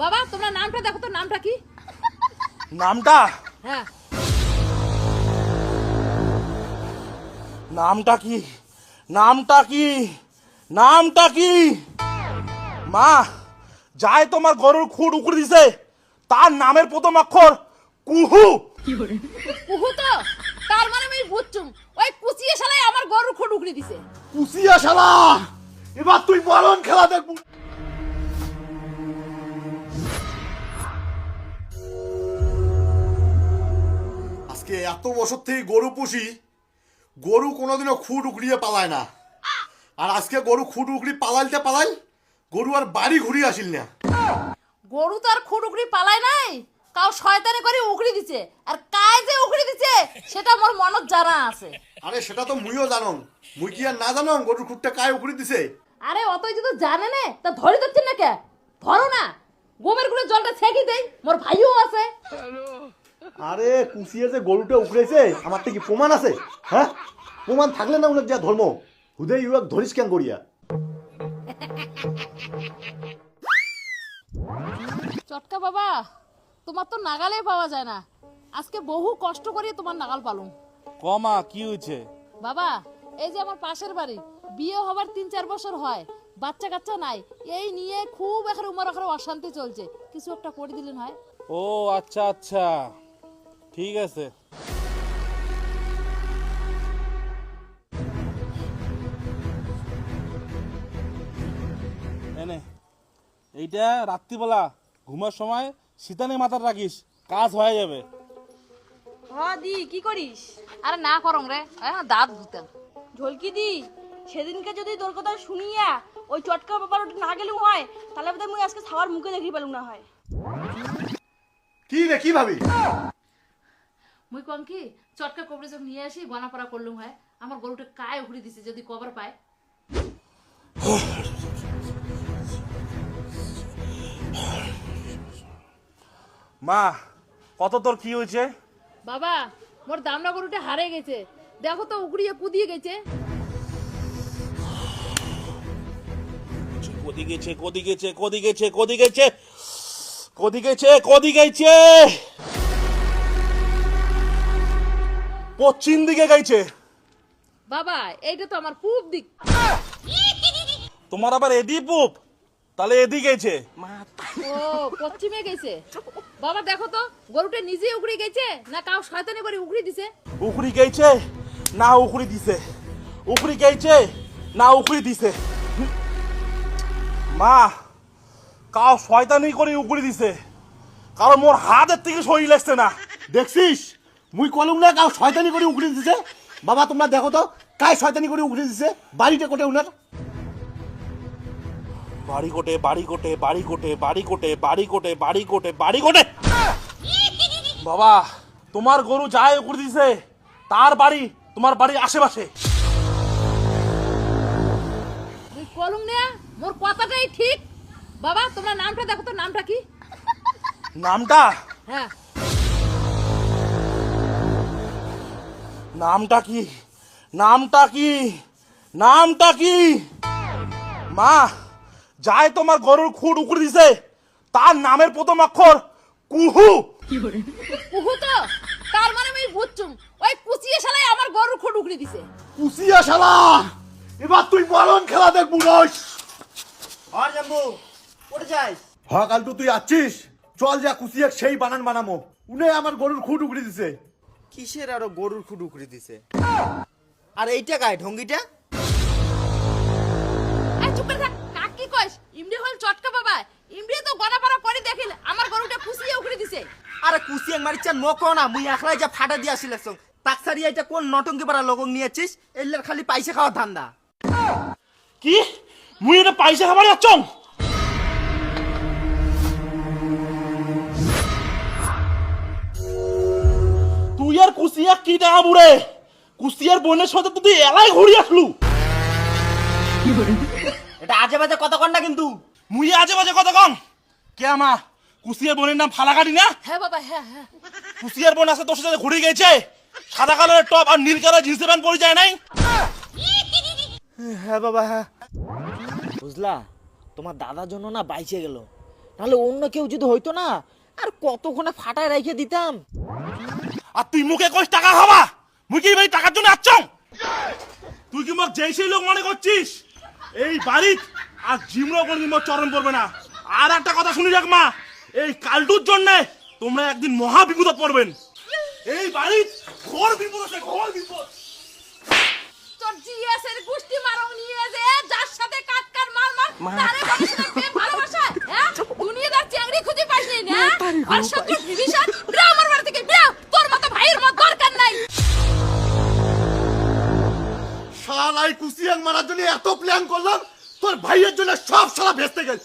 বাবা তোমরা নামটা দেখো তো, নামটা কি? নামটা হ্যাঁ নামটা কি নামটা কি নামটা কি মা, যায় তোমার গরুর খুঁট উকড়ে দিছে, তার নামের প্রথম অক্ষর কুহু। কুহু তো, তার মানে আমি বুঝছুম ওই কুচিয়ে শালাই আমার গরুর খুঁট উকড়ে দিছে। কুসিয়া শালা, এবার তুই বলন খেলা দেখবো। আজকে এত বছর থেকে গরু পুষি, গরু কোনোদিনও খুঁট উকড়িয়ে পালায় না। আর আজকে গরু খুঁট উকড়ি পালাইতে পালাই, গরু আর বাড়ি ঘুরিয়ে আসিল না। গরু তো আর খুঁট উকড়ি পালায় নাই, কাউ শয়তানি করে উকড়ি দিছে। আর কায় যে উকড়ি দিছে সেটা মোর মনত জানা আছে। আরে সেটা তো মুইও জানং, মুই কি আর না জানং গরুর খুঁটটা কায় উকড়ি দিছে? আরে অতই যদি জানে না তা ধরে দিচ্ছেন না কে? ধরো না, গোবের গুলো জলটা ছেঁকি দেই, মোর ভাইও আছে। আরে কুসিয়ে যে গরুটা উকড়েছে আমার থেকে প্রমাণ আছে? হ্যাঁ, প্রমাণ থাকলে না উনার যা ধর্ম হুদে ইউক ধরিস কেন করিয়া? চটকা বাবা, তোমার তো নাগালে পাওয়া যায় না। আজকে বহু কষ্ট করে তোমার নাগাল পালুম। কমা কি হয়েছে? বাবা এই যে আমার পাশের বাড়ি, বিয়ে হবার 3-4 বছর হয়, বাচ্চা কাচ্চা নাই, এই নিয়ে খুব এখন উমর এখন অশান্তি চলছে। কিছু একটা করে দিলেন হয়। ও আচ্ছা আচ্ছা, ঠিক আছে। এনে এইটা রাত্রিবেলা ঘুমার সময় শীতানে মাথার রাখিস, কাজ হয়ে যাবে। হ্যাঁ দি, কি করিস? আরে না করং রে, দাঁত ধুতাম। ঝলকি দি, সেদিনকে যদি তোর কথা শুনিয়া ওই চটকা বাবার ওটা না গেলেও হয়, তাহলে বোধহয় মুই আজকে খাওয়ার মুখে দেখি পেলুম না হয়। কি রে, কি ভাবি? মুই কম কি চটকা কবরে যখন নিয়ে আসি গনাপড়া করলুম হয়, আমার গরুটা কায় উখড়ি দিছে যদি কবর পায়। মা, কত তোর কি হয়েছে? বাবা মোর দামনা গরুটা হারে গেছে, দেখো তো উকড়িয়ে কুদিয়ে গেছে। কদি গেছে কদি গেছে কদি গেছে কদি গেছে কদি গেছে কদি গেছে, পশ্চিম দিকে গেছে। বাবা এইটা তো আমার পূব দিক। তোমার আবার এদি পুপ, তাহলে এদি গেছে। ও পশ্চিমে গেছে। বাবা দেখো তো গরুটা নিজে উকড়ি গেছে না কাউ শয়তানি করে উকড়ি দিছে। উকড়ি গেছে না উকড়ি দিছে, উকড়ি গেছে না উকড়ি দিছে। মা, কাউ শয়তানি করে উকড়ি দিছে, কারণ মোর হাতের থেকে শরীর লাগছে না। দেখছিস, মুই কলম না কাউ শয়তানি করে উকড়ে দিছে। বাবা তোমরা দেখো তো কায় শয়তানি করে উকড়ে দিছে, বাড়িতে কোটে উনার। বাড়ি কোটে বাড়ি কোটে বাড়ি কোটে বাড়ি কোটে বাড়ি কোটে বাড়ি কোটে বাড়ি কোটে। বাবা তোমার গরু যায় উকড়ে দিছে, তার বাড়ি তোমার বাড়ির আশেপাশে। তুই কলম নে, মোর কথাটাই ঠিক। বাবা তোমরা নামটা দেখো তো, নামটা কি? নামটা হ্যাঁ নামটা কি নামটা কি নামটা কি মা, যায় তোমার গরুর খুঁট উকড়ে দিছে, তার নামের প্রথম অক্ষর কুহু। কুহু তো, তার মানে আমি বুঝছুম ওই কুচিয়ে শালাই আমার গরুর খুঁট উকড়ে দিছে। কুসিয়া শালা, এবার তুই বলন খেলা দেখবো। রস আর জাম্বু কোথায় যাস? হ্যাঁ, কাল তুই আছিস, চল যা কুসিয়া সেই বানান বানামো। উনি আমার গরুর খুঁট উকড়ে দিছে। কিসের আরো গরুর খুঁট উকড়ে দিছে? আর এইটা কায় ঢঙ্গিটা? এই চুপ করে থাক, কাক কি কইস? ইমডি হল চটকা বাবা, ইমডি তো গনাপাড়া করে দেখিল আমার গরুটা কুচিয়ে উকড়ে দিছে। আরে কুসিয়াং মারিচ্ছা নকো না, মুই একলাই যা ফাটা দিয়া আসিলাছ। তাকসারি এটা কোন নটঙ্কি পাড়া লগং নিয়েছিস? এল্লার খালি পয়সা খাওয়ার ধান্দা। কি মুই এটা পয়সা খাবার যাচ্ছ? তুই আর কুসিয়া কি টাকা বুড়ে, কুসিয়ার বোনের সাথে তুই এলাই ঘুরি আসলু। এটা আজে বাজে কথা কন না কিন্তু। মুই আজে বাজে কথা কম কে? আমা কুসিয়ার বোনের নাম ফালাকাটি না? হ্যাঁ বাবা হ্যাঁ হ্যাঁ। কুসিয়ার বোন আছে তোর সাথে ঘুরে গেছে, সাদা কালারের টপ আর নীল কালার জিন্সের প্যান্ট পরে যায় নাই? হ্যাঁ বাবা হ্যাঁ। বুঝলা, তোমার দাদার জন্য না বাইচে গেল। তাহলে অন্য কেউ যদি হইতো না আর কতক্ষণে ফাটায় রেখে দিতাম। আর তুই মুখে কইস টাকা খাবা, মুই কি ভাই টাকার জন্য আসছং? তুই কি মোক যেই সেই লোক মনে করছিস? এই বাড়িত আর জিমরো কোনদিন মোর চরণ পড়বে না। আর একটা কথা শুনি রাখ মা, এই কালটুর জন্য তোমরা একদিন মহা বিপদে পড়বেন। এই বাড়িত ঘোর বিপদ আছে, ঘোর বিপদ। তোর জিএস এর গুষ্টি মারং নিয়ে যে যার সাথে কাটকার মার তারে বলিস না প্রেম ভালোবাসা, হ্যাঁ? দুনিয়াদার চ্যাংড়ি খুঁজে পাইনি না, আর শত্রু বিভীষণ বিরাও আমার বাড়ি থেকে বিরাও, তোর মতো ভাইয়ের মত দরকার নাই। শালাই কুসিয়াং মারার জন্য এত প্ল্যান করলাম, তোর ভাইয়ের জন্য সব শালা ভেস্তে গেল।